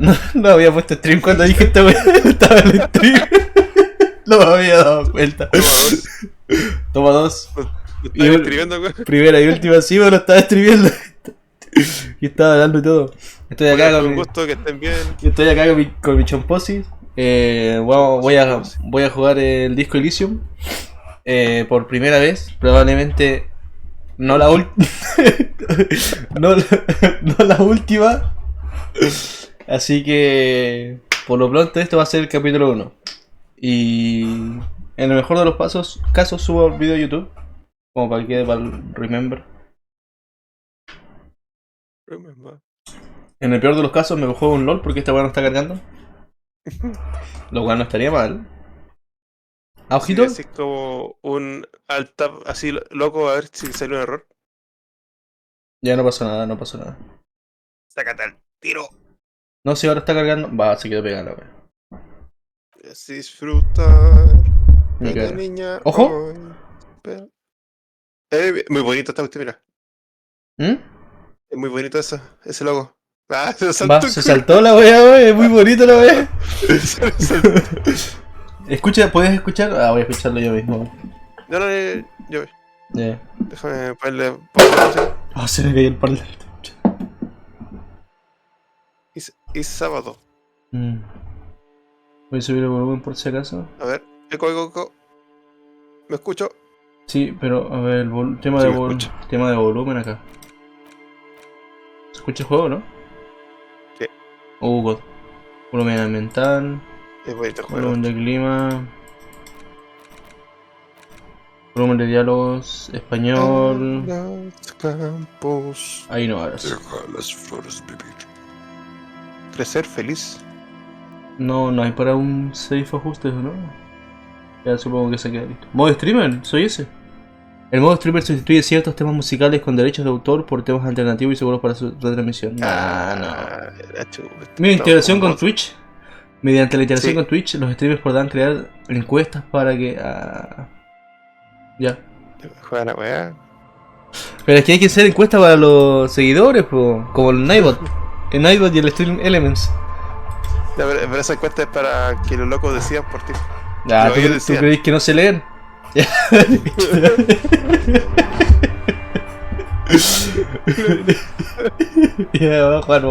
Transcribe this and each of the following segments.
No había puesto stream cuando dije esta wea. Estaba en el stream. No me había dado cuenta. Toma dos. ¿Lo estás escribiendo, güey? Primera y última, sí, pero lo estaba escribiendo. Y estaba hablando y todo. Estoy acá Fue con un mi, gusto, que estén bien. estoy acá con mi Chomposis. Voy a jugar el disco ELYSIUM. Por primera vez. Probablemente no la última. no, no la última. Así que por lo pronto esto va a ser el capítulo 1. Y en el mejor de los casos subo el video a YouTube. Como para que quede para el remember. En el peor de los casos me juego un LOL porque esta weá no está cargando. Lo cual no estaría mal. ¿A ojito? Sí, así como un alt tab así loco, a ver si sale un error. Ya no pasó nada, no pasó nada. Sácate al tiro. No sé, ahora está cargando. Va, se quedó pegada la weá. Es disfrutar. Ni Pequeña cara. niña. ¡Ojo! Hoy, muy bonito esta cuestión, mira. Es muy bonito ese logo. Ah, se saltó. Va, se saltó la weá, wey. Es muy bonito la weá. Escucha, ¿puedes escuchar? Ah, voy a escucharlo yo mismo. No, yo voy. Yeah. Déjame ponerle pausa. Oh, se me cayó el parlante. Y sábado. Voy a subir el volumen por si acaso. A ver, eco. ¿Me escucho? Sí, pero a ver, tema, Sí, de me escucho. tema de volumen acá. ¿Se escucha el juego, no? Sí. God. Volumen ambiental. Es bonito el juego. Volumen de clima. Volumen de diálogos. Español. Los campos. Ahí no hagas. Deja las flores vivir. Crecer feliz. No hay para un safe ajustes, ¿no? Ya supongo que se queda listo. ¿Modo streamer? Soy ese. El modo streamer sustituye ciertos temas musicales con derechos de autor por temas alternativos y seguros para su retransmisión. No. Mira, integración con Twitch. Mediante la integración con Twitch, los streamers podrán crear encuestas para que... Ya. Juega la weá. Pero es que hay que hacer encuestas para los seguidores, como el Nightbot. El Nightbot y el Stream Elements. Ya, pero esa encuesta es para que los locos decidan por ti. Ah, ¿tú crees que no sé leer? Ya, va a jugar.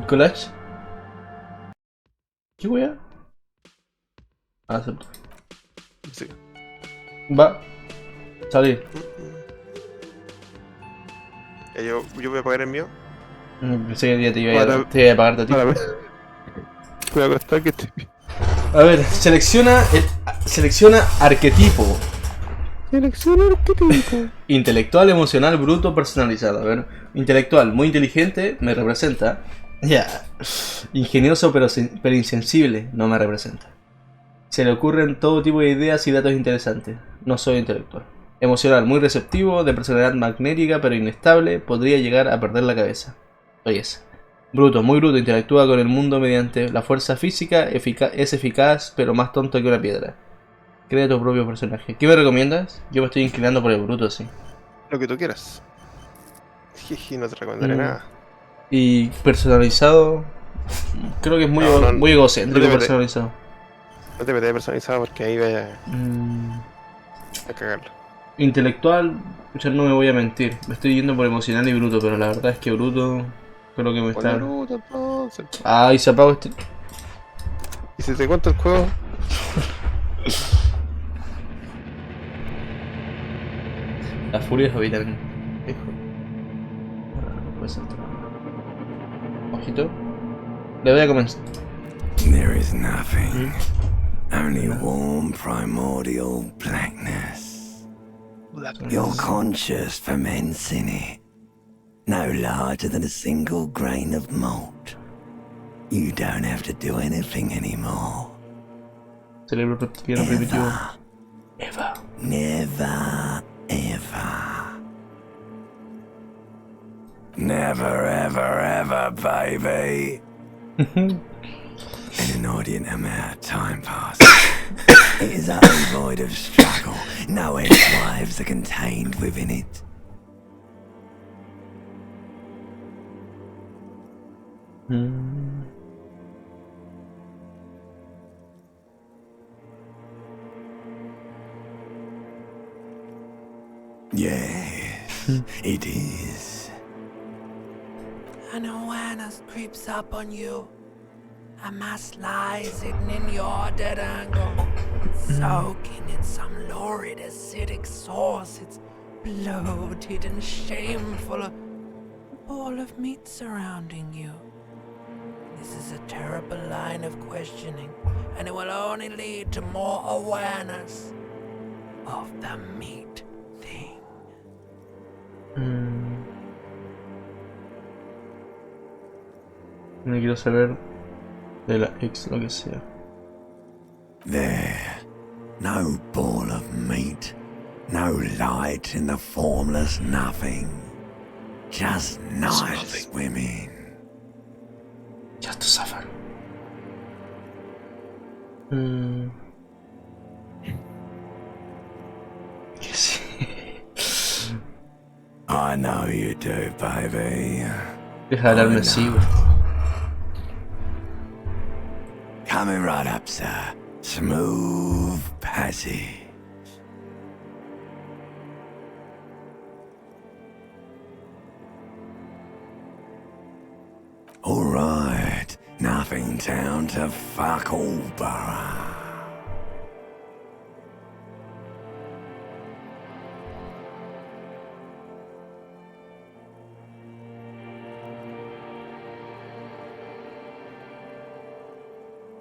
¿Collage? ¿Qué wea? Acepto. Sí. Va. Salir. Yo voy a pagar el mío. Pensé que ya te iba a pagar a ti. Voy a acostar que estoy bien. A ver, selecciona arquetipo. Selecciona arquetipo. Intelectual, emocional, bruto, personalizado. A ver, intelectual, muy inteligente, me representa. Ya. Ingenioso pero insensible, no me representa. Se le ocurren todo tipo de ideas y datos interesantes. No soy intelectual. Emocional, muy receptivo, de personalidad magnética pero inestable, podría llegar a perder la cabeza. Soy ese. Bruto, muy bruto, interactúa con el mundo mediante la fuerza física, es eficaz pero más tonto que una piedra. Crea tu propio personaje. ¿Qué me recomiendas? Yo me estoy inclinando por el bruto, sí. Lo que tú quieras. Jiji, no te recomendaré nada. Y personalizado, creo que es muy egocéntrico personalizado. No te metas personalizado porque ahí vaya a cagarlo. Intelectual, escuchar, no me voy a mentir. Me estoy yendo por emocional y bruto, pero la verdad es que bruto creo que me está... Bruto, entonces. Ah, y se apagó este... ¿Y si te cuento el juego? Las furias habitan... Ojito. Le voy a comenzar. There is nothing. Only warm primordial blackness. Your conscious ferments in it. No larger than a single grain of malt. You don't have to do anything anymore. Cerebro reptiliano primitivo. Ever. Never, ever. Never, ever, ever, baby. And an inordinate amount of time passes. It is utterly void of struggle. No ex-wives are contained within 'em. Mm. Yes, it is. An awareness creeps up on you. A mass lies hidden in your dead angle, soaking in some lurid acidic source. It's bloated and shameful, a ball of meat surrounding you. This is a terrible line of questioning, and it will only lead to more awareness of the meat thing. No quiero saber de la ex, lo que sea. There, no ball of meat, no light in the formless nothing. Just nice women. Just to suffer. Que sí. I know you do, baby. Deja de hablarme así, güey. Coming right up, sir. Smooth passage. All right, nothing town to fuck all borough.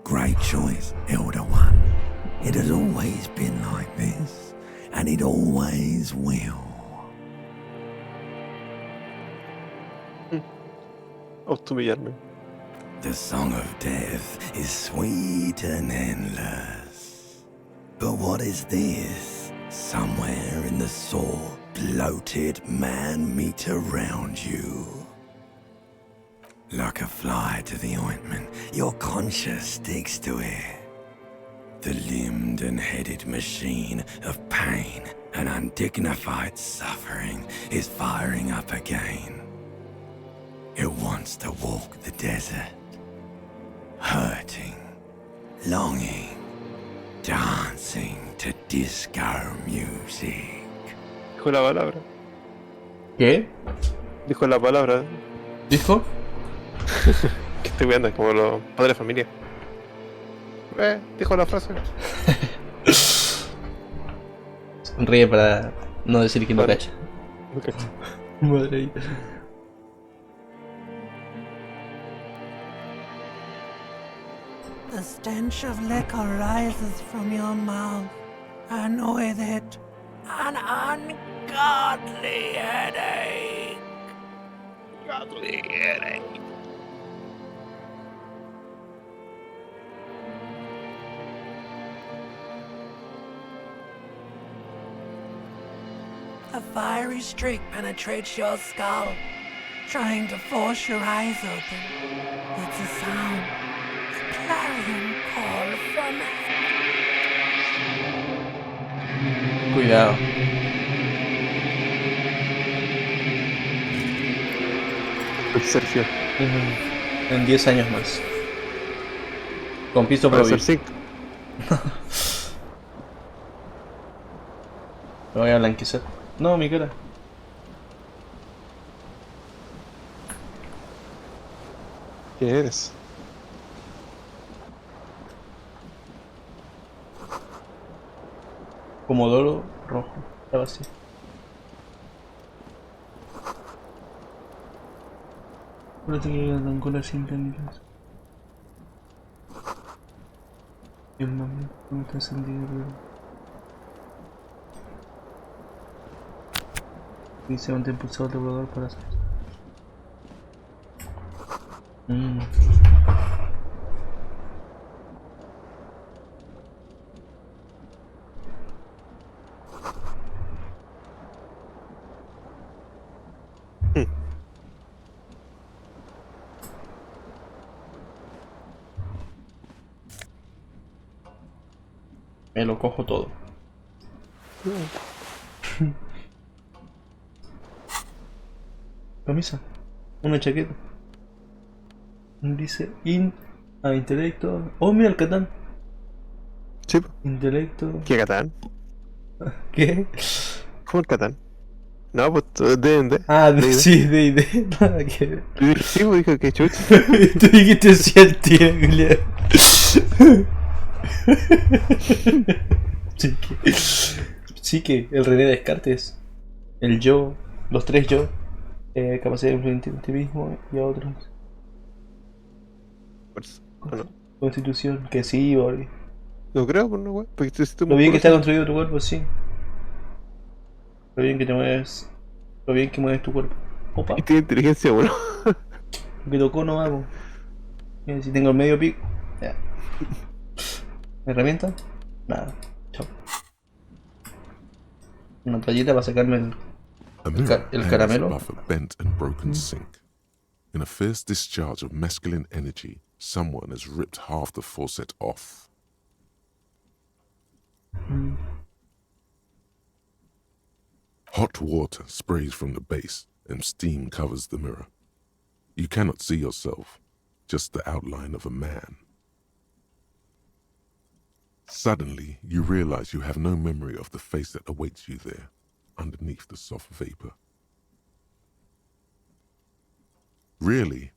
Great choice, Elder One. It has always been like this, and it always will. Auto-humillarme. The song of death is sweet and endless. But what is this? Somewhere in the sore, bloated man meat around you. Like a fly to the ointment, your conscience sticks to it. The limbed and headed machine of pain and undignified suffering is firing up again. It wants to walk the desert, hurting, longing, dancing to disco music. Dijo la palabra. ¿Qué? Dijo la palabra. ¿Dijo? Que estoy viendo, como los padres de familia. Dijo la frase. Ríe para no decir que no Vale. cacha. No cacho. Madre mía. The stench of liquor rises from your mouth, and with it, an ungodly headache. Godly headache. A fiery streak penetrates your skull, trying to force your eyes open. It's a sound, a clarion call from Cuidado. Sergio. En 10 años más. Con piso Para propio. ser 5. Me voy a blanquear. No, mi cara. ¿Qué eres? Pomodoro rojo. Estaba así. Acuérdate que andan con las sintéticas. Bien, mami, no está encendido, pero... Dice un impulsador de volador para hacer. Me lo cojo todo. Camisa. Una chaqueta. Dice intelecto. Oh, mira el Catán. Sí. Intelecto. ¿Qué Catán? ¿Qué? ¿Cómo el Catán? No, pues D&D. Ah, D&D. sí, de nada que ver. Yo dije, sí, pues dije que chucha. Tú dijiste sí al tiro, Julián. Sí que el René Descartes, el yo, los tres yo, capacidad de influir en ti mismo y a otros. Pues, no, Constitución, que sí, Bori. no creo, pues no, güey. Porque tú hiciste Lo bien que está musculoso. construido tu cuerpo, sí. Lo bien que te mueves. Lo bien que mueves tu cuerpo. Opa, Y tiene inteligencia, bueno. lo que tocó no hago. Mira, si tengo el medio pico. Ya. ¿Herramienta? Nada. Chao. Una toallita para sacarme A mirror el hangs caramelo. above a bent and broken sink. In a fierce discharge of masculine energy, someone has ripped half the faucet off. Hot water sprays from the base and steam covers the mirror. You cannot see yourself, just the outline of a man. Suddenly, you realize you have no memory of the face that awaits you there, underneath the soft vapor. Really,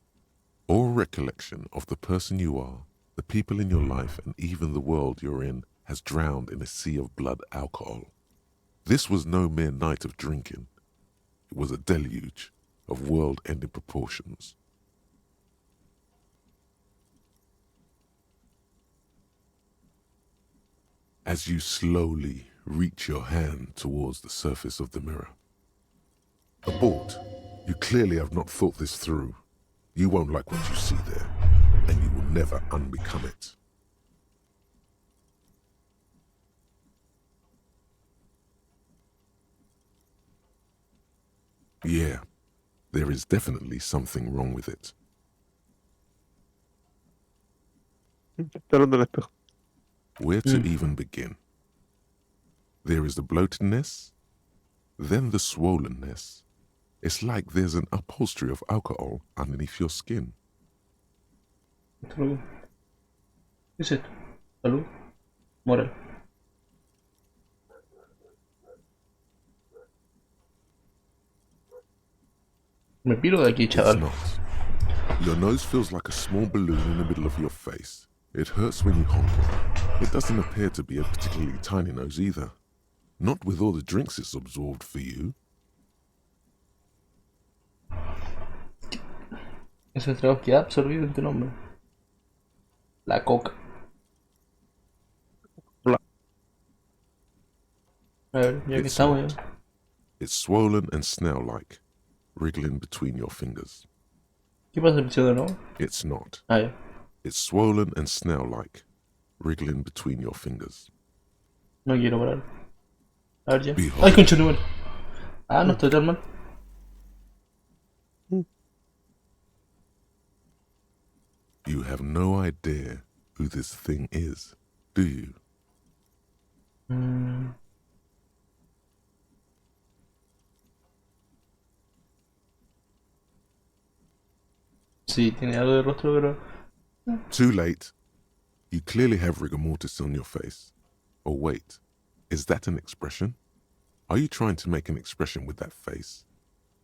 all recollection of the person you are, the people in your life, and even the world you're in has drowned in a sea of blood alcohol. This was no mere night of drinking. It was a deluge of world-ending proportions. As you slowly reach your hand towards the surface of the mirror. Abort. You clearly have not thought this through. You won't like what you see there, and you will never unbecome it. Yeah, there is definitely something wrong with it. Está hablando del espejo. Where to even begin? There is the bloatedness, then the swollenness. It's like there's an upholstery of alcohol underneath your skin. ¿Qué es esto? Salud. Moral. Me piro de aquí, It's chaval. not. Your nose feels like a small balloon in the middle of your face. It hurts when you honk it. It doesn't appear to be a particularly tiny nose either. Not with all the drinks it's absorbed for you. Ese trabajo que ha absorbido en tu nombre. La coca. Bla. A ver, ya que It's estamos not. ya. It's swollen and snail-like, wriggling between your fingers. ¿Qué pasa, el de nuevo? It's not. Ah, ya. It's swollen and snail-like, wriggling between your fingers. No quiero parar. A ver ya. Behold. Ay, concha tu madre. Ah, no estoy tan mal. You have no idea who this thing is, do you? Sí, tiene algo de rostro, pero... Too late. You clearly have rigor mortis on your face. Or wait, is that an expression? Are you trying to make an expression with that face?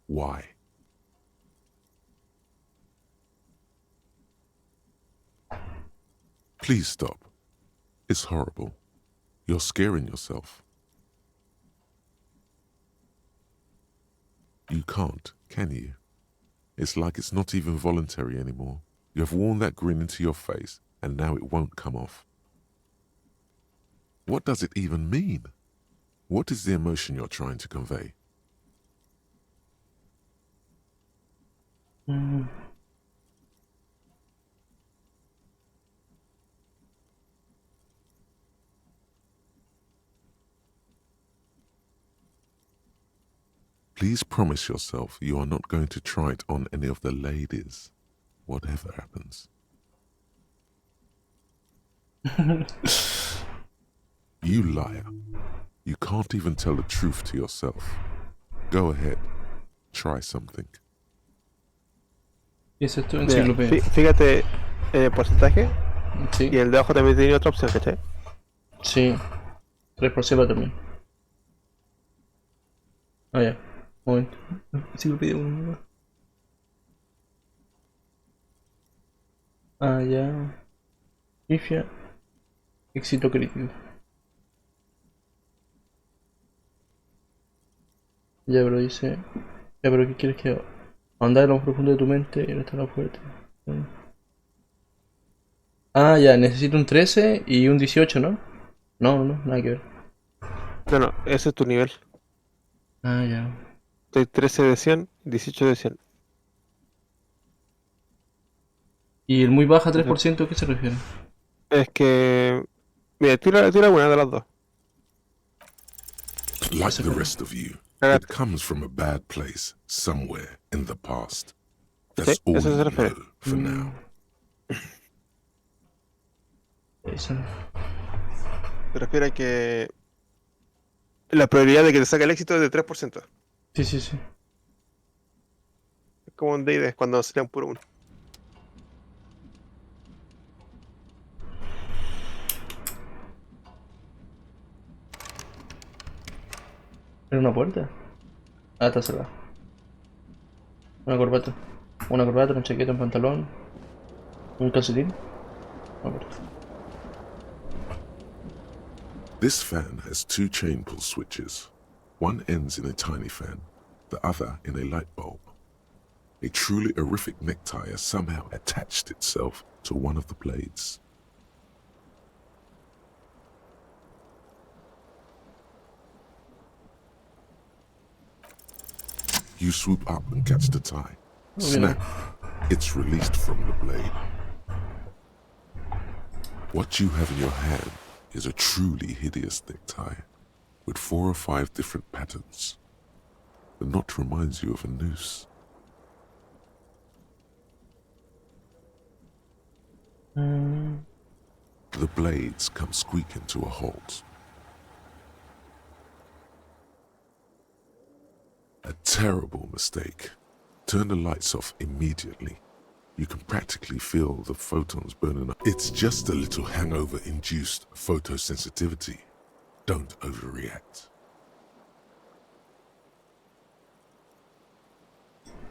Why? Please stop. It's horrible. You're scaring yourself. You can't, can you? It's like it's not even voluntary anymore. You have worn that grin into your face, and now it won't come off. What does it even mean? What is the emotion you're trying to convey? Please promise yourself you are not going to try it on any of the ladies, whatever happens. You liar. You can't even tell the truth to yourself. Go ahead. Try something. ¿Qué es esto? Mira, Enciclopedia. fíjate en el porcentaje Sí. y el de abajo también tiene otra opción, ¿cachai? Sí. 3% también. Ah, ya. Un momento. Enciclopedia 1. Ah, ya. Ifia. Éxito crítico. Ya, pero dice. Ya, pero ¿qué quieres que haga? Andar en lo más profundo de tu mente y no estar tan fuerte. Ah, ya, necesito un 13 y un 18, ¿no? No, no, nada que ver. No, no, ese es tu nivel. Ah, ya. Estoy 13 de 100, 18 de 100. ¿Y el muy baja Entonces, 3% a qué se refiere? es que... Mira, tira una de las dos. Like Ese the fue. rest of you, Caga- it comes from a bad place somewhere in the past. Sí, That's all eso se you refiere. know for now. Ese no. Se refiere a que la probabilidad de que te saque el éxito es de 3%. Sí, sí, sí. Es como un D&D cuando sería un puro uno. ¿Era una puerta? Ah, está cerrada. Una corbata. Una corbata, una chaqueta, un pantalón. Un calcetín. Una puerta. This fan has two chain pull switches. One ends in a tiny fan, the other in a light bulb. A truly horrific necktie has somehow attached itself to one of the blades. You swoop up and catch the tie. Snap! It's released from the blade. What you have in your hand is a truly hideous necktie with 4 or 5 different patterns. The knot reminds you of a noose. The blades come squeaking to a halt. A terrible mistake. Turn the lights off immediately. You can practically feel the photons burning up. It's just a little hangover-induced photosensitivity. Don't overreact.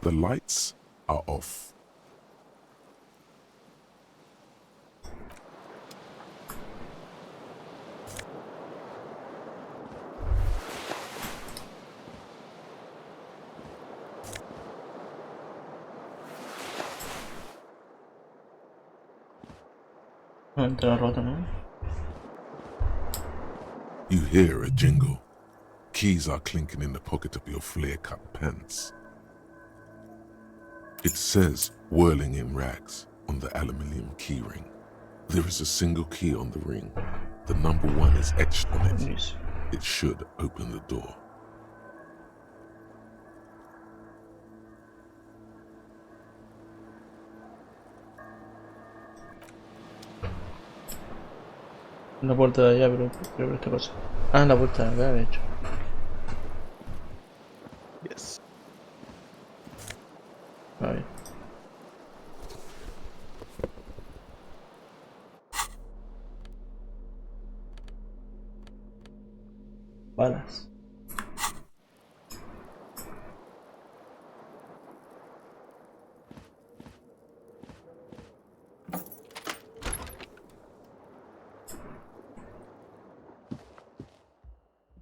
The lights are off. No, entrada rota, ¿no? You hear a jingle. Keys are clinking in the pocket of your flare-cut pants. It says whirling in rags on the aluminium keyring. There is a single key on the ring. The number 1 is etched on it. Nice. It should open the door. La puerta de allá, pero esta cosa. Ah, la puerta de acá, de hecho. Yes. A ver. Balas.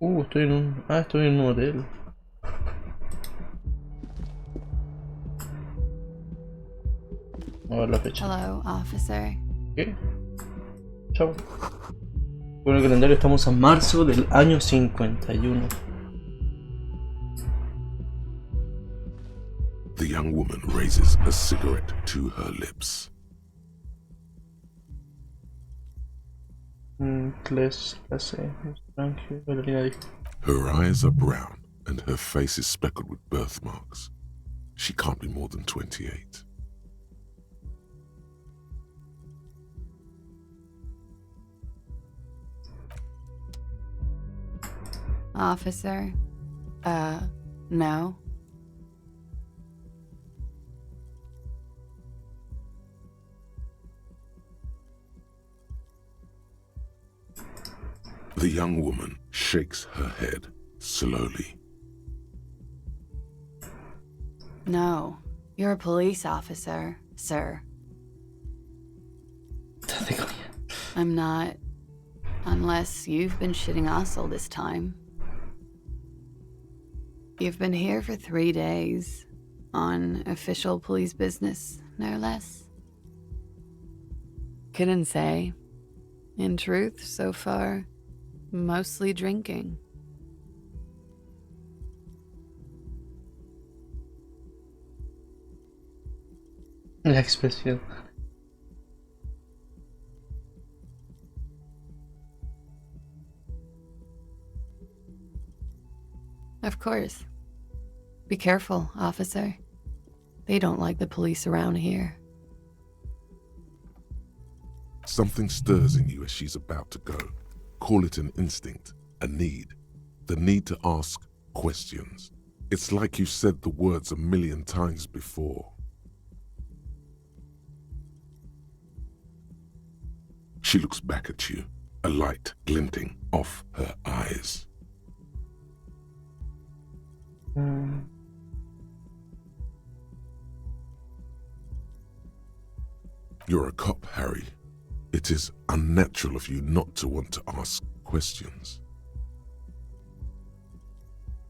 Estoy en un... Ah, estoy en un hotel. A ver la fecha. Hello, officer. ¿Qué? Chao. Bueno, el calendario estamos a marzo del año 51. The young woman raises a cigarette to her lips. Clase, tranquilo, bailarina dijo. Her eyes are brown and her face is speckled with birthmarks. She can't be more than 28. Officer? No. The young woman shakes her head slowly. No, you're a police officer, sir. I'm not. Unless you've been shitting us all this time. You've been here for 3 days. On official police business, no less. Couldn't say. In truth, so far, mostly drinking. La expresión. Of course. Be careful, officer. They don't like the police around here. Something stirs in you as she's about to go. Call it an instinct, a need. The need to ask questions. It's like you said the words 1,000,000 times before. She looks back at you, a light glinting off her eyes. You're a cop, Harry. It is unnatural of you not to want to ask questions.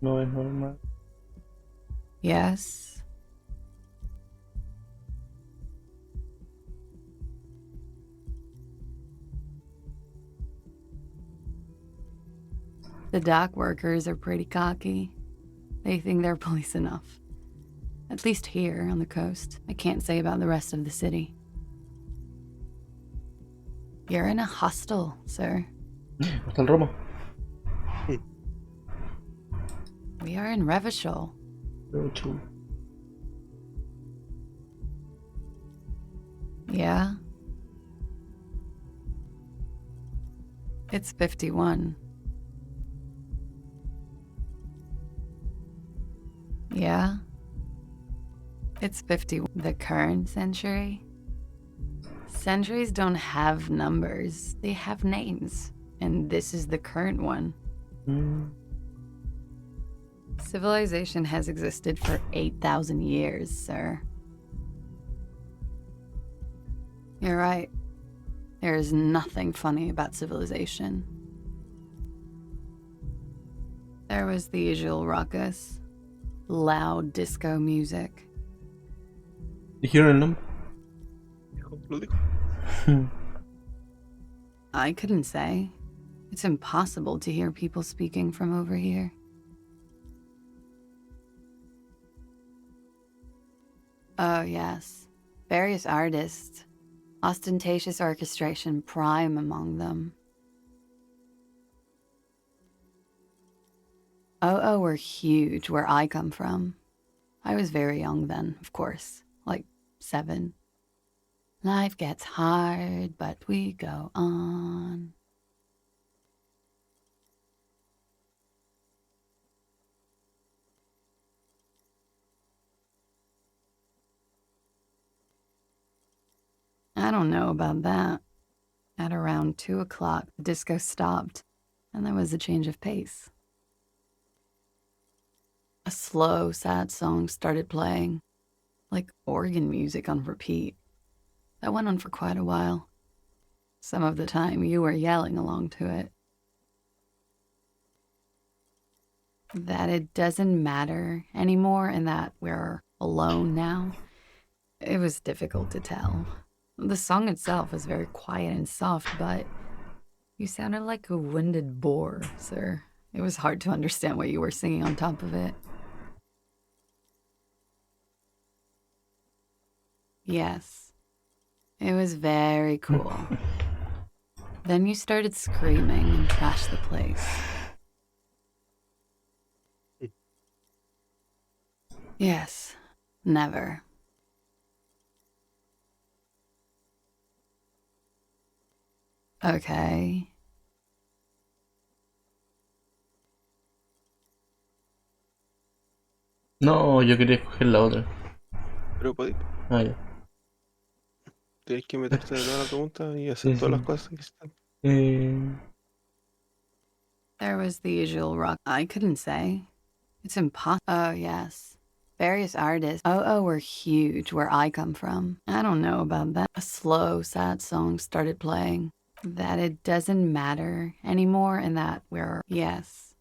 No es normal. Yes. The dock workers are pretty cocky. They think they're police enough. At least here on the coast. I can't say about the rest of the city. You're in a hostel, sir. Hasta el romo. We are in Revachol. Pero chulo. Yeah. It's 51. Yeah. It's 50. The current century? Centuries don't have numbers. They have names. And this is the current one. Civilization has existed for 8,000 years, sir. You're right. There is nothing funny about civilization. There was the usual ruckus. Loud disco music. ¿Dijeron el nombre? Lo digo. I couldn't say. It's impossible to hear people speaking from over here. Oh, yes. Various artists. Ostentatious orchestration prime among them. Oh, were huge where I come from. I was very young then, of course. Like 7. Life gets hard, but we go on. I don't know about that. At around 2 o'clock, the disco stopped, and there was a change of pace. A slow, sad song started playing, like organ music on repeat. That went on for quite a while. Some of the time, you were yelling along to it. That it doesn't matter anymore and that we're alone now, it was difficult to tell. The song itself was very quiet and soft, but you sounded like a winded boar, sir. It was hard to understand what you were singing on top of it. Yes, it was very cool. Then you started screaming and trashed the place. Yes, never. Okay. No, yo quería escoger la otra. Pero podéis. Ah, ya. Tienes que meterte de nuevo a la pregunta y hacer Sí, todas las sí. cosas que están. There was the usual rock. I couldn't say. It's impossible. Oh, yes. Various artists. Oh, were huge where I come from. I don't know about that. A slow, sad song started playing. That it doesn't matter anymore and that we're... Yes.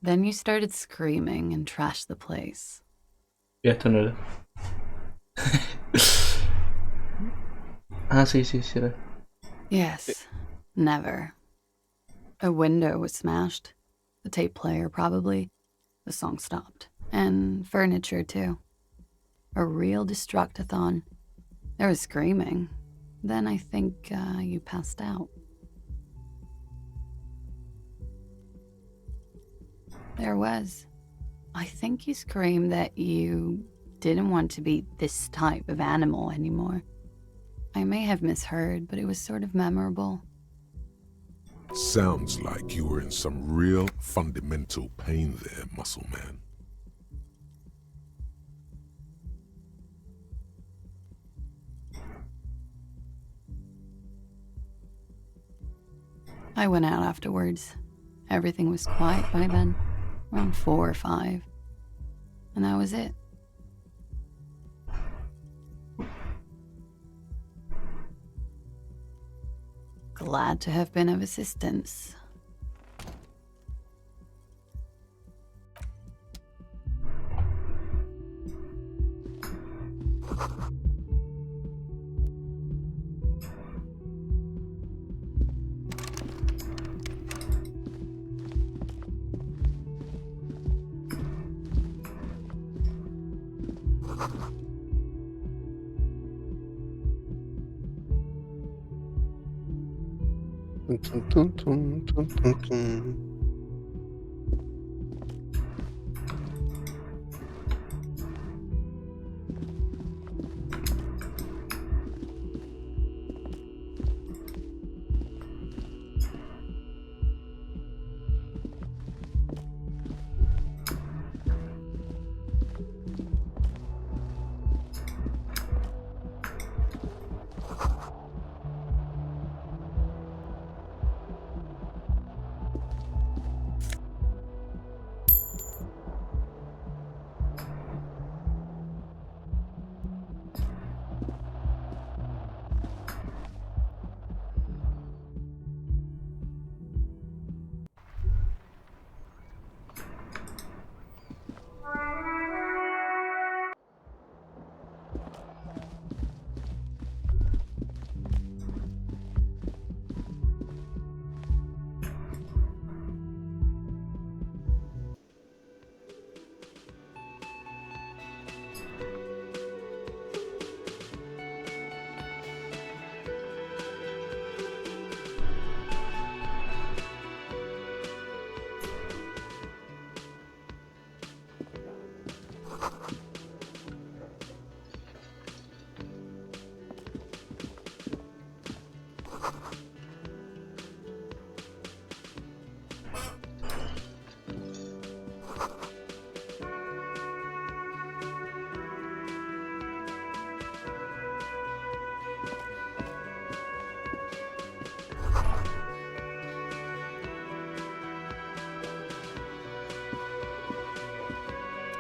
Then you started screaming and trashed the place. Y esto no era. Ah, sí, era. Yes. Never. A window was smashed. The tape player, probably. The song stopped. And furniture, too. A real destructathon. There was screaming. Then I think you passed out. There was. I think you screamed that you didn't want to be this type of animal anymore. I may have misheard, but it was sort of memorable. Sounds like you were in some real fundamental pain there, Muscle Man. I went out afterwards. Everything was quiet by then, around 4 or 5. And that was it. Glad to have been of assistance. Tum, tum, tum, tum, tum, tum.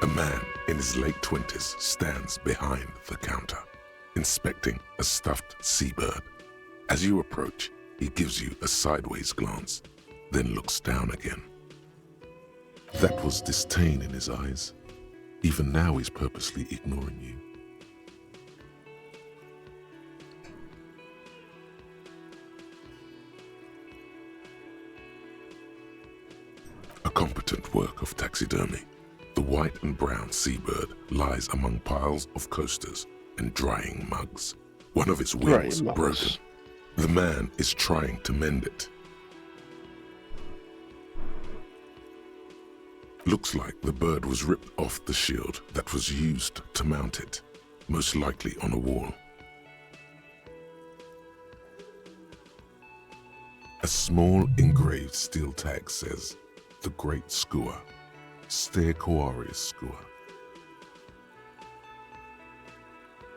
A man in his late 20s stands behind the counter, inspecting a stuffed seabird. As you approach, he gives you a sideways glance, then looks down again. That was disdain in his eyes. Even now he's purposely ignoring you. A competent work of taxidermy. The white and brown seabird lies among piles of coasters and drying mugs. One of its wings broken. The man is trying to mend it. Looks like the bird was ripped off the shield that was used to mount it, most likely on a wall. A small engraved steel tag says, "The Great Skua, Ste Koari's Skua."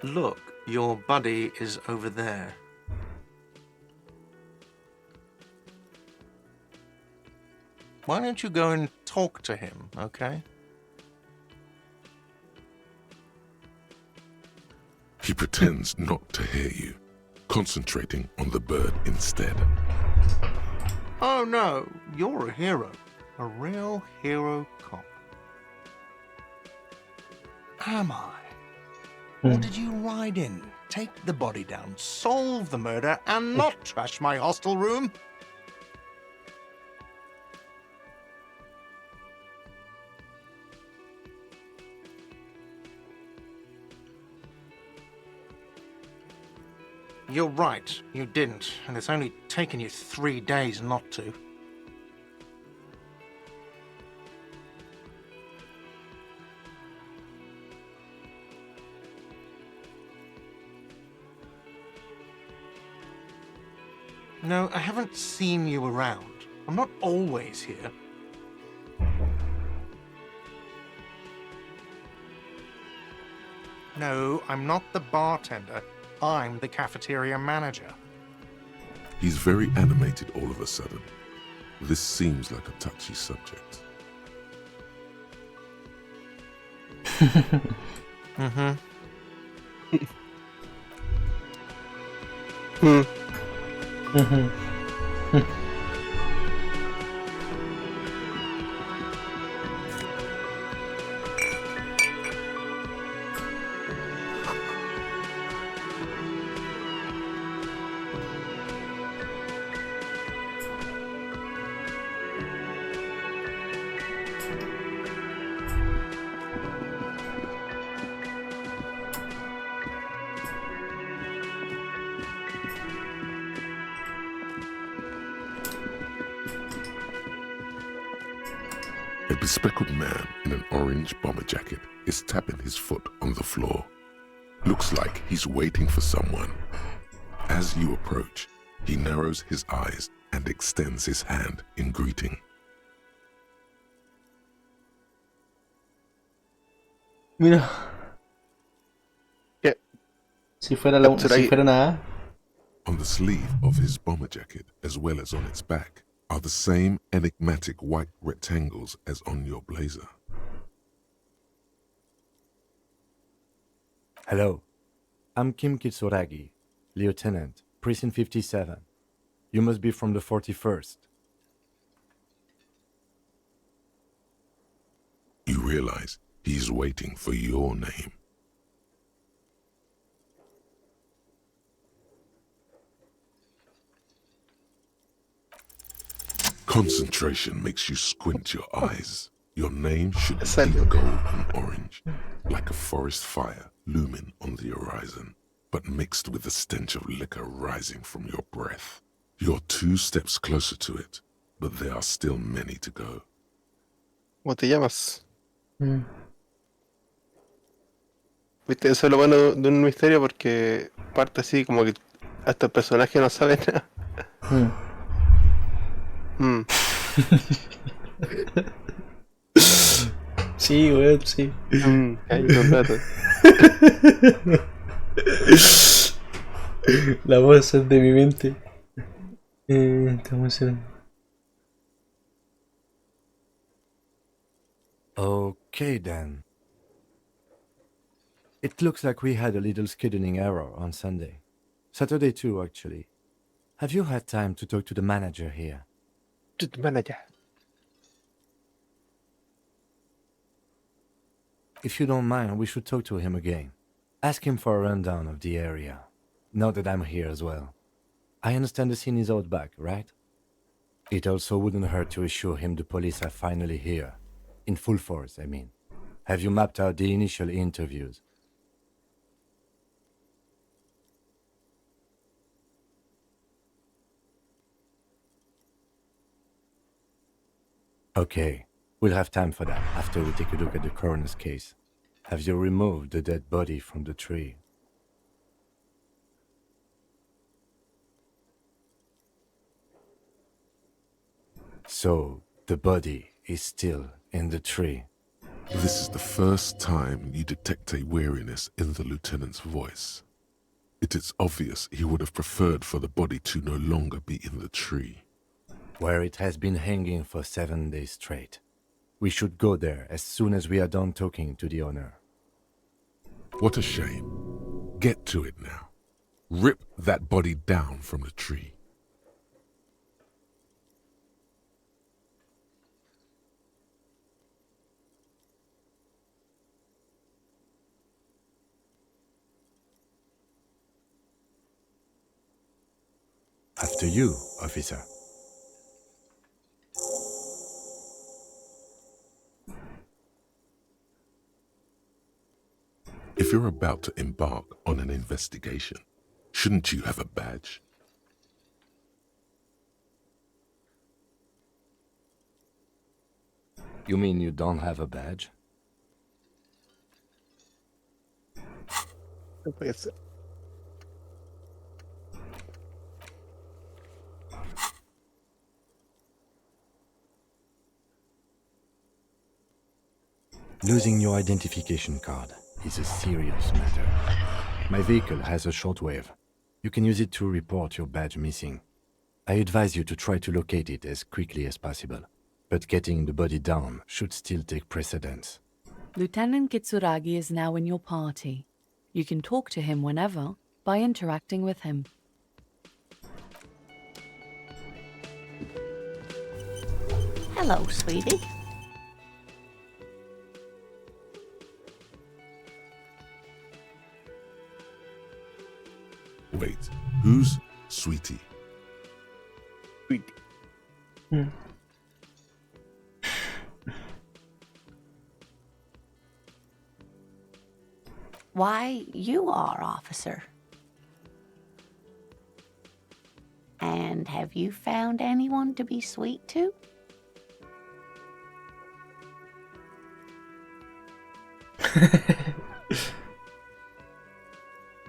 Look, your buddy is over there. Why don't you go and talk to him, okay? He pretends not to hear you, concentrating on the bird instead. Oh no, you're a hero. A real hero cop. Am I? Or did you ride in, take the body down, solve the murder, and not trash my hostel room? You're right, you didn't, and it's only taken you 3 days not to. No, I haven't seen you around. I'm not always here. No, I'm not the bartender. I'm the cafeteria manager. He's very animated all of a sudden. This seems like a touchy subject. Mm-hmm. A bespectacled man in an orange bomber jacket is tapping his foot on the floor. Looks like he's waiting for someone. As you approach, he narrows his eyes and extends his hand in greeting. Mira. ¿Qué? Si fuera nada. On the sleeve of his bomber jacket, as well as on its back, are the same enigmatic white rectangles as on your blazer. Hello, I'm Kim Kitsuragi, Lieutenant, Precinct 57. You must be from the 41st. You realize he's waiting for your name. Concentration makes you squint your eyes. Your name should be deep gold and orange, like a forest fire looming on the horizon, but mixed with the stench of liquor rising from your breath. You're 2 steps closer to it, but there are still many to go. ¿Cómo te llamas? Viste, eso es lo bueno de un misterio porque parte así como que hasta el personaje no sabe nada. Sí, weón, sí. Cállate un rato. La voz es de mi mente. Estamos en... Okay then. It looks like we had a little scheduling error on Sunday. Saturday too, actually. Have you had time to talk to the manager here? To the manager. If you don't mind, we should talk to him again. Ask him for a rundown of the area. Now that I'm here as well. I understand the scene is out back, right? It also wouldn't hurt to assure him the police are finally here. In full force, I mean. Have you mapped out the initial interviews? Okay, we'll have time for that after we take a look at the coroner's case. Have you removed the dead body from the tree? So, the body is still in the tree. This is the first time you detect a weariness in the lieutenant's voice. It is obvious he would have preferred for the body to no longer be in the tree. where it has been hanging for 7 days straight. We should go there as soon as we are done talking to the owner. What a shame. Get to it now. Rip that body down from the tree. After you, officer. If you're about to embark on an investigation, shouldn't you have a badge? You mean you don't have a badge? Pues, Losing your identification card is a serious matter. My vehicle has a shortwave. You can use it to report your badge missing. I advise you to try to locate it as quickly as possible, but getting the body down should still take precedence. Lieutenant Kitsuragi is now in your party. You can talk to him whenever by interacting with him. Hello, sweetie. Wait, who's Sweetie? sweet. Why, you are, officer. And have you found anyone to be sweet to?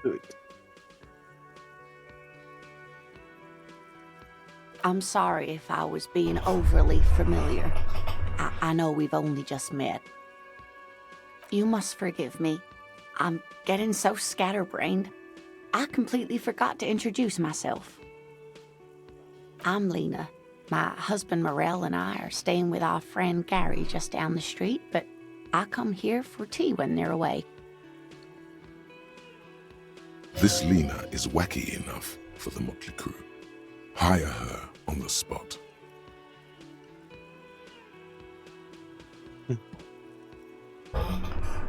Sweet. I'm sorry if I was being overly familiar. I know we've only just met. You must forgive me. I'm getting so scatterbrained. I completely forgot to introduce myself. I'm Lena. My husband Morel and I are staying with our friend Gary just down the street, but I come here for tea when they're away. This Lena is wacky enough for the motley crew. Hire her on the spot.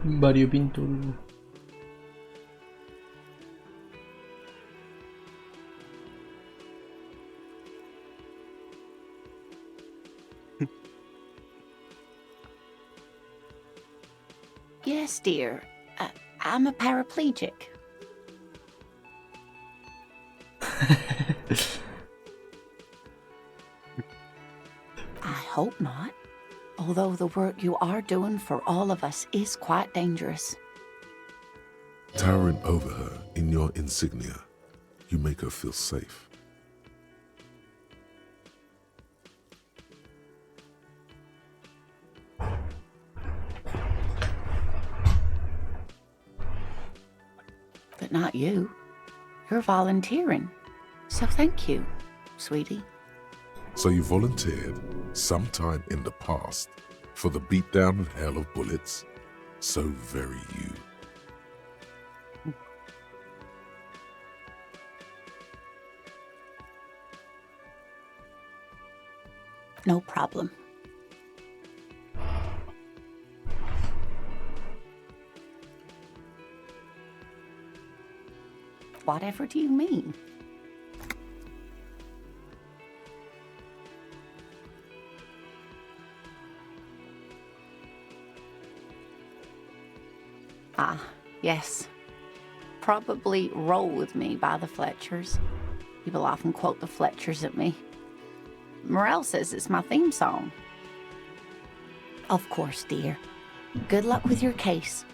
Variopinto. Yes, dear. I'm a paraplegic. I hope not. Although the work you are doing for all of us is quite dangerous. Towering over her in your insignia, you make her feel safe. But not you. You're volunteering. So thank you, sweetie. So you volunteered sometime in the past for the beatdown and hell of bullets? So very you. No problem. Whatever do you mean? Ah, yes. Probably Roll With Me by the Fletchers. People often quote the Fletchers at me. Morel says it's my theme song. Of course, dear. Good luck with your case.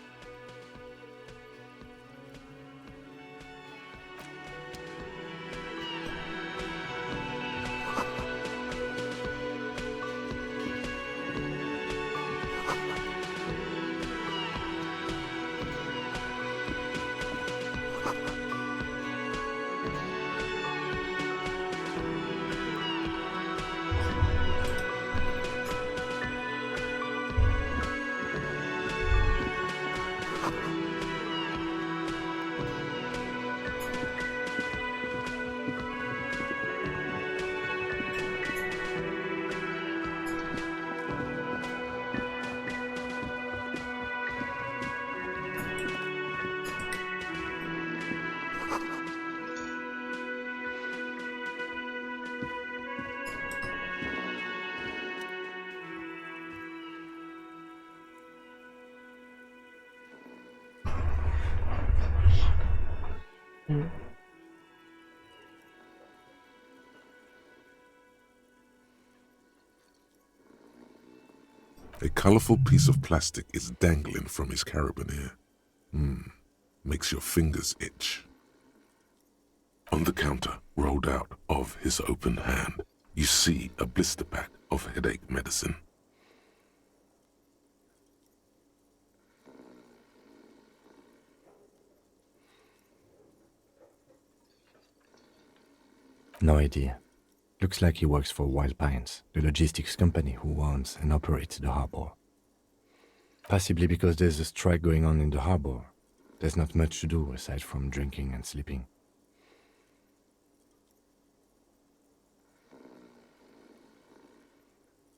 A colorful piece of plastic is dangling from his carabiner. Makes your fingers itch. On the counter, rolled out of his open hand, you see a blister pack of headache medicine. No idea. Looks like he works for Wild Pines, the logistics company who owns and operates the harbor. Possibly because there's a strike going on in the harbor. There's not much to do aside from drinking and sleeping.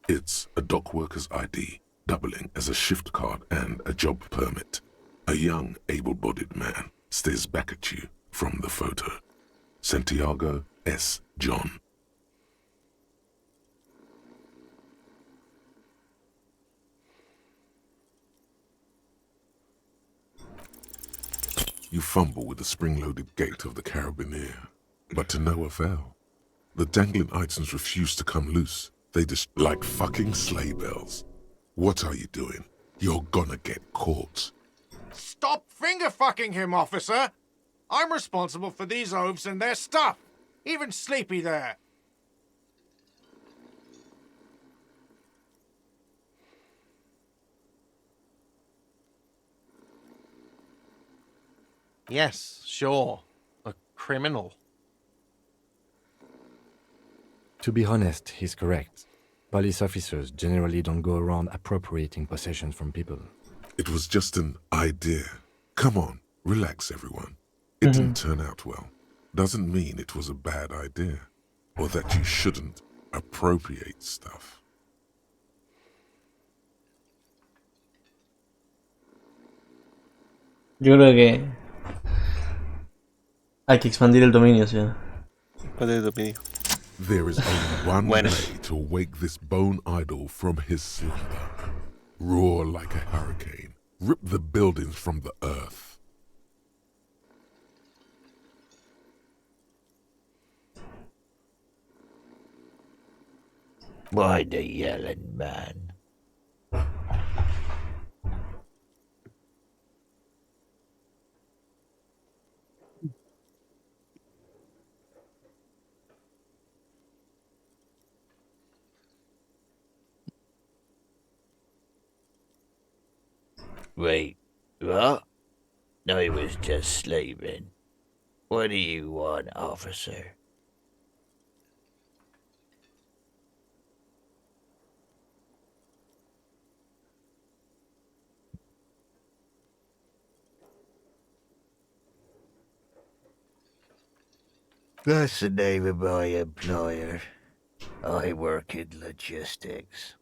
It's a dock worker's ID, doubling as a shift card and a job permit. A young, able-bodied man stares back at you from the photo. Santiago S. John. You fumble with the spring-loaded gate of the carabiner, but to no avail. The dangling items refuse to come loose. They just like fucking sleigh bells. What are you doing? You're gonna get caught. Stop finger-fucking him, officer! I'm responsible for these oafs and their stuff. Even Sleepy there. Yes, sure. A criminal. To be honest, he's correct. Police officers generally don't go around appropriating possessions from people. It was just an idea. Come on, relax everyone. It didn't turn out well. Doesn't mean it was a bad idea. Or that you shouldn't appropriate stuff. Yo creo que hay que expandir el dominio, ¿sí? Padre de dominio. There is only one way to wake this bone idol from his slumber. Roar like a hurricane. Rip the buildings from the earth. Why the yelling, man? Wait, what? I was just sleeping. What do you want, officer? That's the name of my employer. I work in logistics.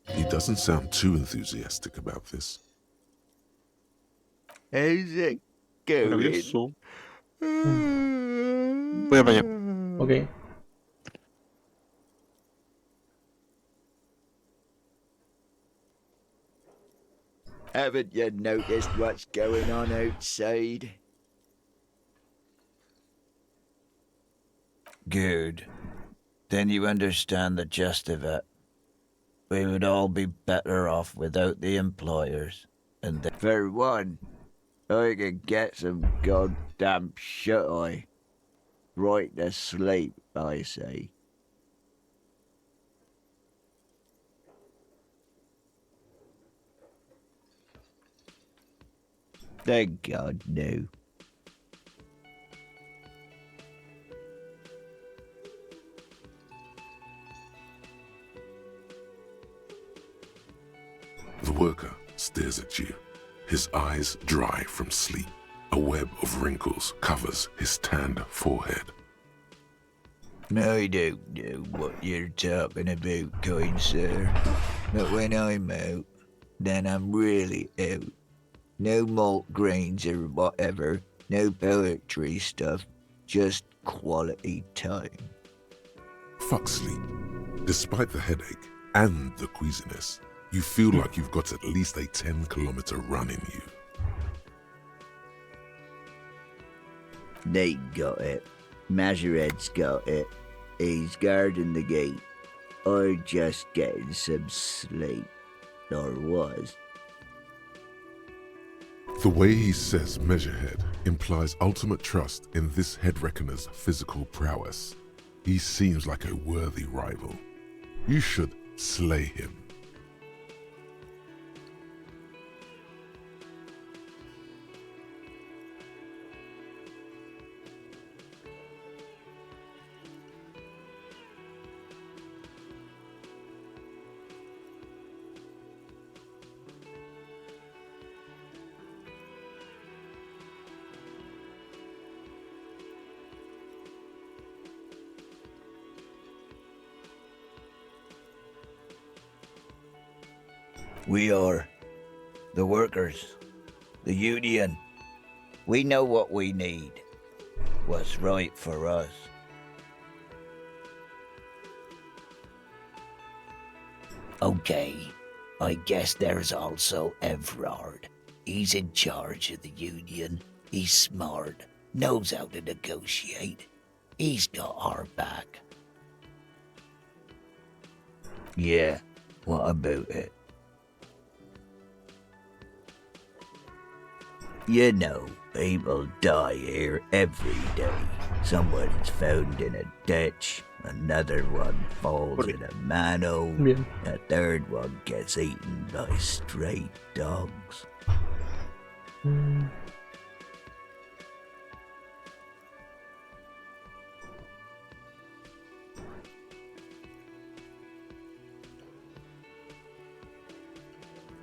He doesn't sound too enthusiastic about this. How's it going? Maravilloso. Voy a bañar. Ok. Haven't you noticed what's going on outside? Good. Then you understand the gist of it. We would all be better off without the employers. And for one, I could get some goddamn shut-eye. Right to sleep, I say. Thank God, no. The worker stares at you, his eyes dry from sleep. A web of wrinkles covers his tanned forehead. I don't know what you're talking about, kind sir. But when I'm out, then I'm really out. No malt grains or whatever, no poetry stuff, just quality time. Fuck sleep. Despite the headache and the queasiness, you feel like you've got at least a 10-kilometer run in you. Nate got it. Majorette's got it. He's guarding the gate. Or just getting some sleep. Or was. The way he says Measurehead implies ultimate trust in this head reckoner's physical prowess. He seems like a worthy rival. You should slay him. We are the workers, the union. We know what we need, what's right for us. Okay, I guess there's also Everard. He's in charge of the union. He's smart, knows how to negotiate. He's got our back. Yeah, what about it? You know, people die here every day. Someone's found in a ditch, another one falls in a manhole, Bien. a third one gets eaten by stray dogs.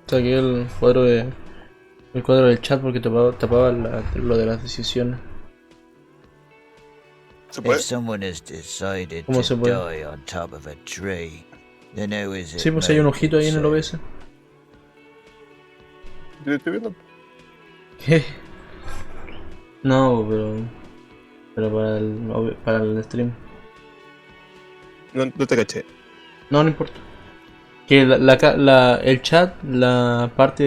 Saqué el cuadro del chat porque tapaba lo de las decisiones. If someone has decided ¿Cómo to se puede? die on top of a tree, then who is it? Sí, pues hay un ojito ahí en el made OBS. Yo lo estoy viendo. ¿Qué? No, pero para el stream. No te caché. No importa. Que el chat, la parte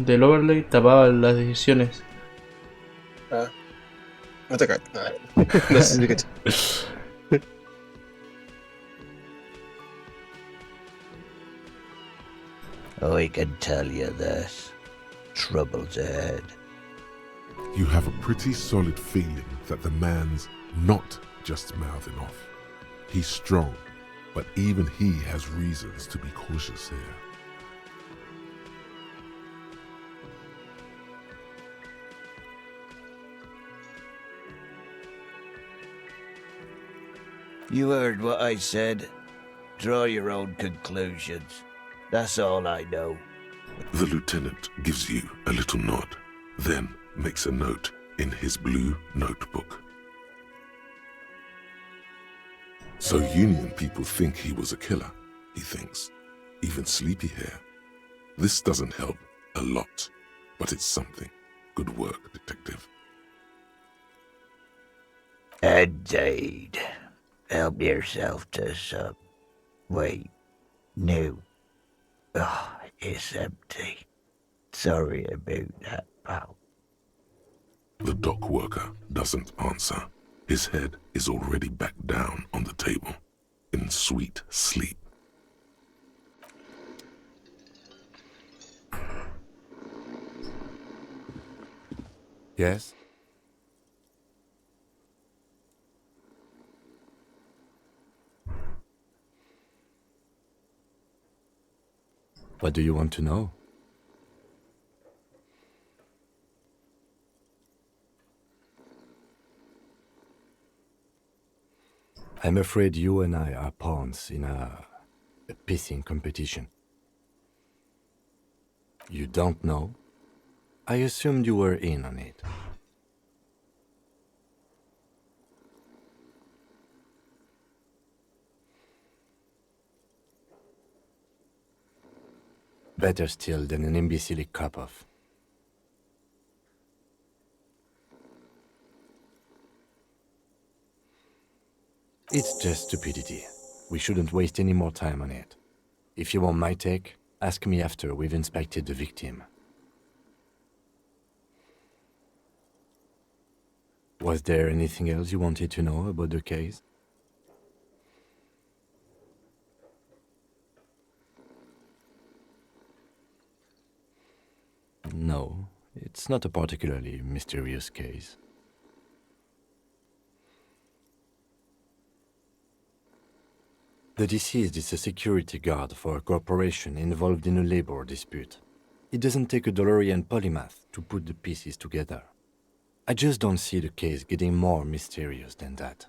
del overlay tapaba las decisiones. Ah. No te caché. No sé si te caché. I can tell you this. Trouble's ahead. You have a pretty solid feeling that the man's not just mouthing off. He's strong, but even he has reasons to be cautious here. You heard what I said. Draw your own conclusions. That's all I know. The lieutenant gives you a little nod, then makes a note in his blue notebook. So Union people think he was a killer, he thinks. Even sleepy hair. This doesn't help a lot, but it's something. Good work, detective. Indeed. Help yourself to some. Wait. No. Oh, it's empty. Sorry about that, pal. The dock worker doesn't answer. His head is already back down on the table, in sweet sleep. Yes? What do you want to know? I'm afraid you and I are pawns in a pissing competition. You don't know? I assumed you were in on it. Better still than an imbecilic cop-off. It's just stupidity. We shouldn't waste any more time on it. If you want my take, ask me after we've inspected the victim. Was there anything else you wanted to know about the case? No, it's not a particularly mysterious case. The deceased is a security guard for a corporation involved in a labor dispute. It doesn't take a DeLorean polymath to put the pieces together. I just don't see the case getting more mysterious than that.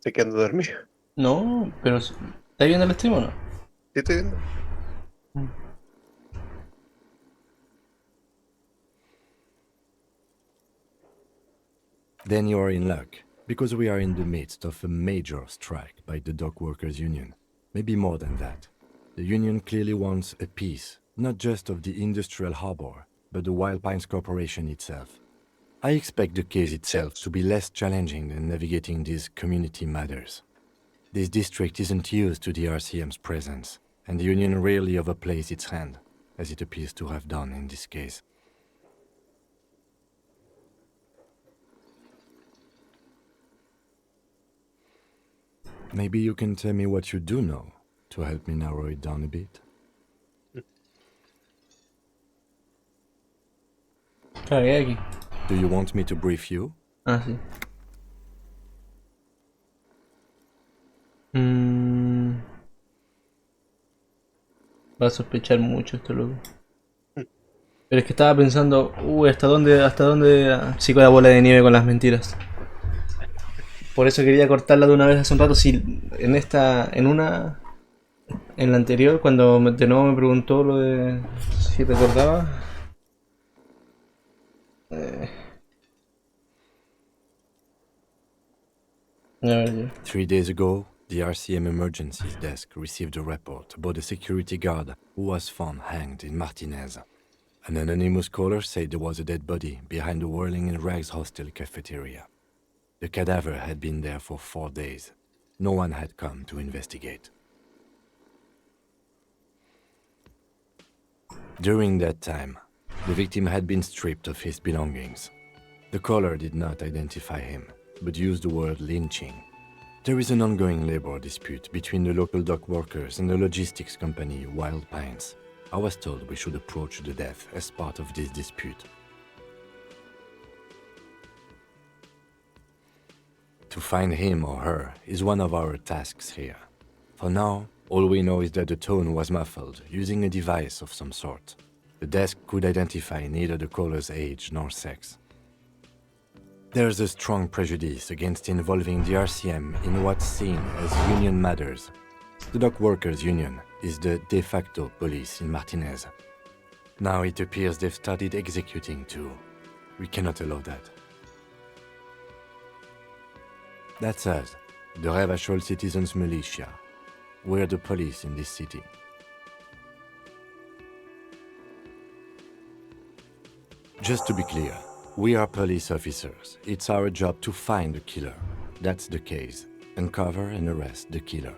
¿Te quedas dormido? No, pero ¿estás viendo el stream o no? ¿Sí estoy viendo? Then you are in luck, because we are in the midst of a major strike by the dock workers union. Maybe more than that. The union clearly wants a piece, not just of the industrial harbor, but the Wild Pines Corporation itself. I expect the case itself to be less challenging than navigating these community matters. This district isn't used to the RCM's presence, and the union rarely overplays its hand, as it appears to have done in this case. Maybe you can tell me what you do know to help me narrow it down a bit. Cagué aquí. Do you want me to brief you? Ah, sí. Va a sospechar mucho esto, loco. Pero es que estaba pensando, ¿hasta dónde chico la bola de nieve con las mentiras? Por eso quería cortarla de una vez hace un rato. Si en la anterior, cuando de nuevo me preguntó lo de si recordaba. A ver, ya. 3 days ago, the RCM Emergencies Desk received a report about a security guard who was found hanged in Martinez. An anonymous caller said there was a dead body behind the Whirling in Rags hostel cafeteria. The cadaver had been there for 4 days. No one had come to investigate. During that time, the victim had been stripped of his belongings. The caller did not identify him, but used the word lynching. There is an ongoing labor dispute between the local dock workers and the logistics company Wild Pines. I was told we should approach the death as part of this dispute. To find him or her is one of our tasks here. For now, all we know is that the tone was muffled using a device of some sort. The desk could identify neither the caller's age nor sex. There's a strong prejudice against involving the RCM in what's seen as union matters. The dock workers union is the de facto police in Martinez. Now it appears they've started executing too. We cannot allow that. That's us, the Revachol Citizens Militia. We're the police in this city. Just to be clear, we are police officers. It's our job to find the killer. That's the case. Uncover and arrest the killer.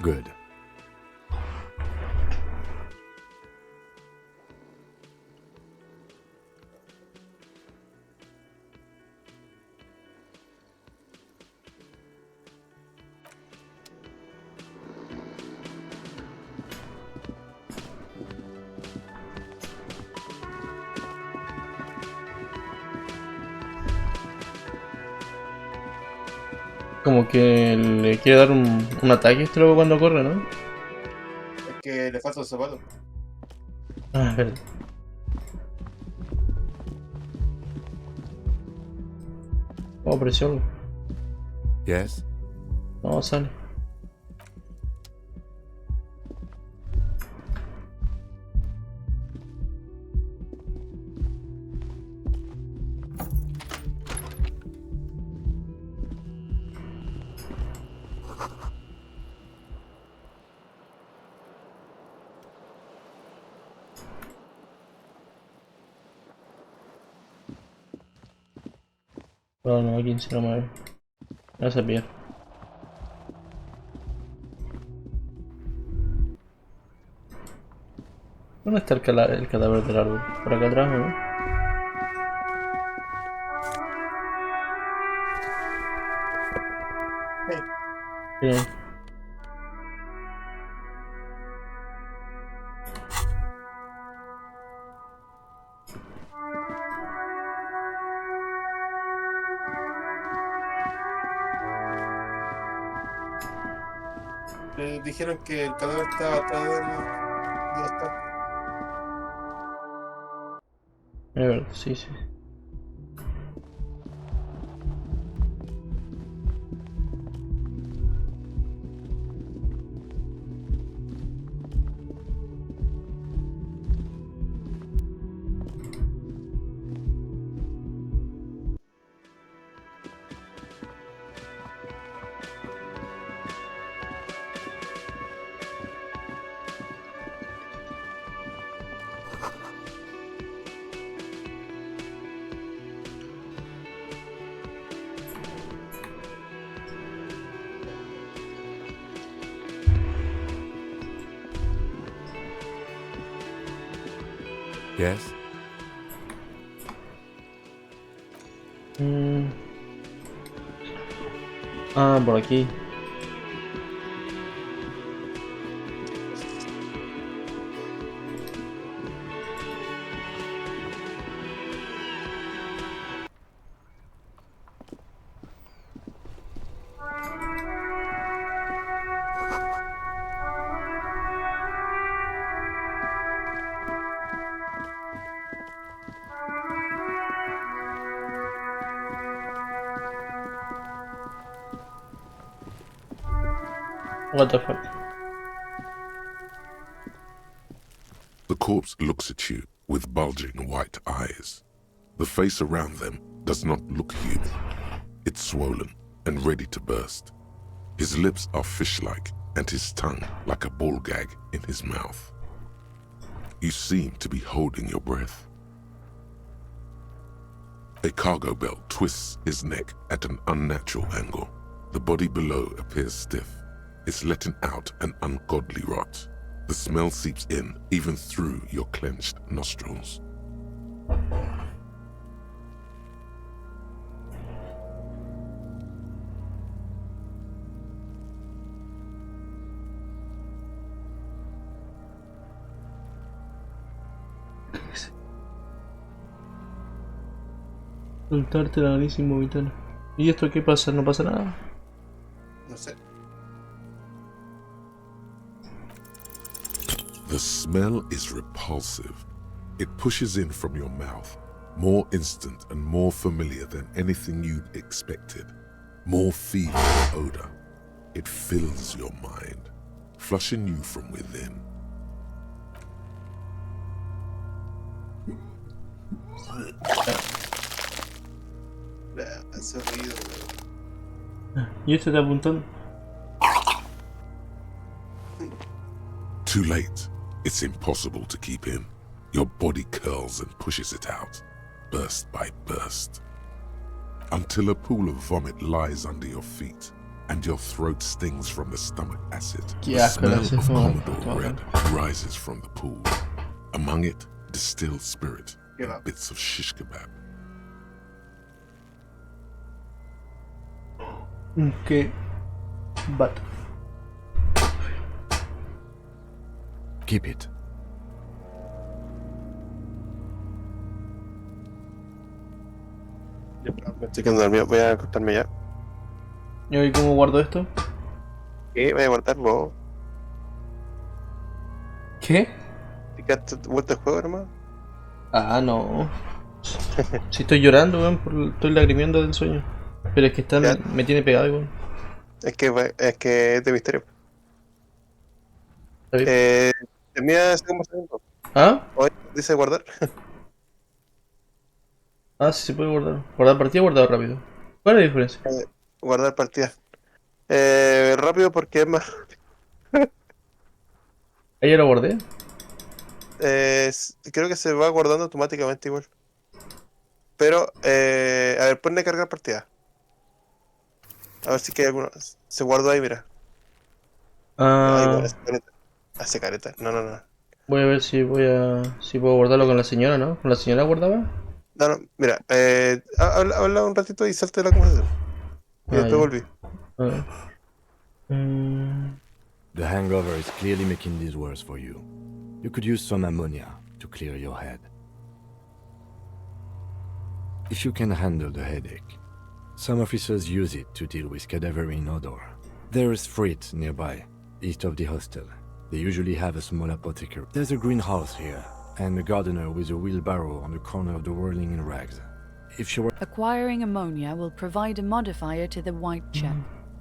Good. Como que le quiere dar un ataque este loco cuando corre, ¿no? Es que le falta un zapato. Ah, es verdad. Oh, presión. Yes? No, sale. No, no, aquí se lo mueve. No se pierde. ¿Dónde está el cadáver del árbol? Por acá atrás, ¿no? Bien. Le dijeron que el cadáver estaba atrás del estanque. Es verdad, sí, sí. Yes? Mm. Ah, por aquí. What the fuck? The corpse looks at you with bulging white eyes. The face around them does not look human. It's swollen and ready to burst. His lips are fish-like and his tongue like a ball gag in his mouth. You seem to be holding your breath. A cargo belt twists his neck at an unnatural angle. The body below appears stiff. It's letting out an ungodly rot. The smell seeps in even through your clenched nostrils. Soltarte la nariz sin vomitar. ¿Y esto qué pasa? ¿No pasa nada? No sé. The smell is repulsive. It pushes in from your mouth, more instant and more familiar than anything you'd expected. More fever odor. It fills your mind, flushing you from within. Ese ruido, ¿Y esto está apuntando? Too late. It's impossible to keep in. Your body curls and pushes it out, burst by burst, until a pool of vomit lies under your feet and your throat stings from the stomach acid. Qué The asco smell ese of vómito, Commodore Red rises from the pool. Among it, distilled spirit and bits of shish kebab. Okay. But Keep it. me estoy quedando dormido. Voy a acostarme ya. ¿Y hoy cómo guardo esto? ¿Qué? ¿Voy a guardar vos? ¿Qué? ¿Picaste vuelta al juego, hermano? Ah, no. Si estoy llorando, weón, estoy lagrimeando del sueño. Pero es que está, Ya, me tiene pegado, igual. es que es de misterio. ¿Está bien? Eh, Termina esa conversación. ¿Ah? Hoy dice guardar. Ah, sí se puede guardar. Guardar partida o guardar rápido. ¿Cuál es la diferencia? Guardar partida. Rápido porque es más. Ahí ya lo guardé. Creo que se va guardando automáticamente igual. Pero, a ver, ponle cargar partida. A ver si hay alguno. Se guardó ahí, mira. Ahí, bueno, Ah, hace careta. Hace careta. No, no, no. voy a ver si puedo guardarlo con la señora, ¿no? ¿Con la señora guardaba? No, no, mira. Habla un ratito y salte de la conversación. Y Ah, después ya. volví. A ver. Mm, The hangover is clearly making this worse for you. You could use some ammonia to clear your head. If you can handle the headache, some officers use it to deal with cadaverine odor. There is Frit nearby, east of the hostel. They usually have a small apothecary. There's a greenhouse here, and a gardener with a wheelbarrow on the corner of the whirling in rags. If she were Acquiring ammonia will provide a modifier to the white check.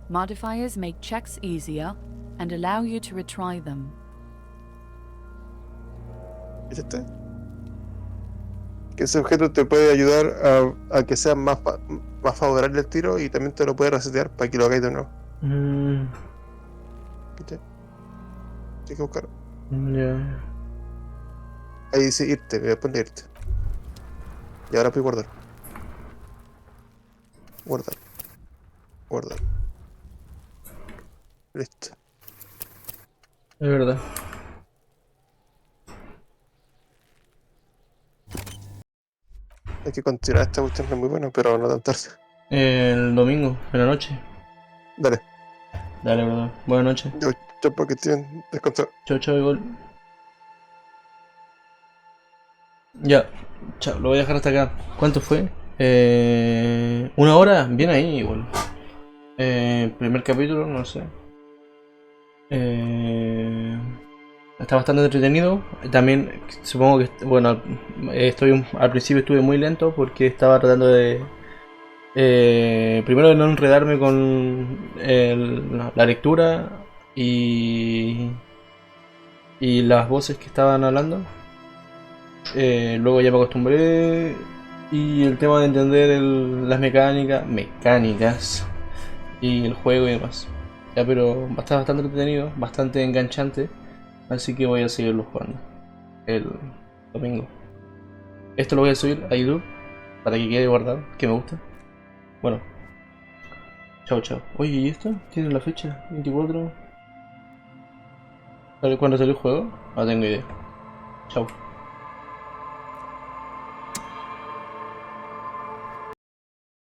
Modifiers make checks easier and allow you to retry them. ¿Viste este? Que ese objeto te puede ayudar a que sea más favorable el tiro y también te lo puede resetear para que lo hagáis de nuevo. mm, ¿Viste? Tienes que buscar. ya. Ahí dice irte, voy a poner irte. Y ahora puedes guardar. Guardar. Guardar. Listo. Es verdad. Hay que continuar, esta cuestión es muy buena, pero no tan tarde. El domingo, en la noche. Dale. Dale, verdad. Buenas noches. Yo, porque tienen descansar. Chao, chao, igual. Ya. Chao, lo voy a dejar hasta acá. ¿Cuánto fue? 1 hora. Bien ahí, igual. Primer capítulo, no sé. Está bastante entretenido. También supongo que, bueno, al principio estuve muy lento porque estaba tratando de primero de no enredarme con la lectura y las voces que estaban hablando. Luego ya me acostumbré y el tema de entender las mecánicas y el juego y demás. Ya, pero está bastante entretenido, bastante enganchante, así que voy a seguirlo jugando el domingo. Esto lo voy a subir a YouTube para que quede guardado, que me gusta. Bueno, chao, chao. Oye, ¿y esto? ¿Tiene la fecha? 24. ¿Cuándo salió el juego? No tengo idea. Chao.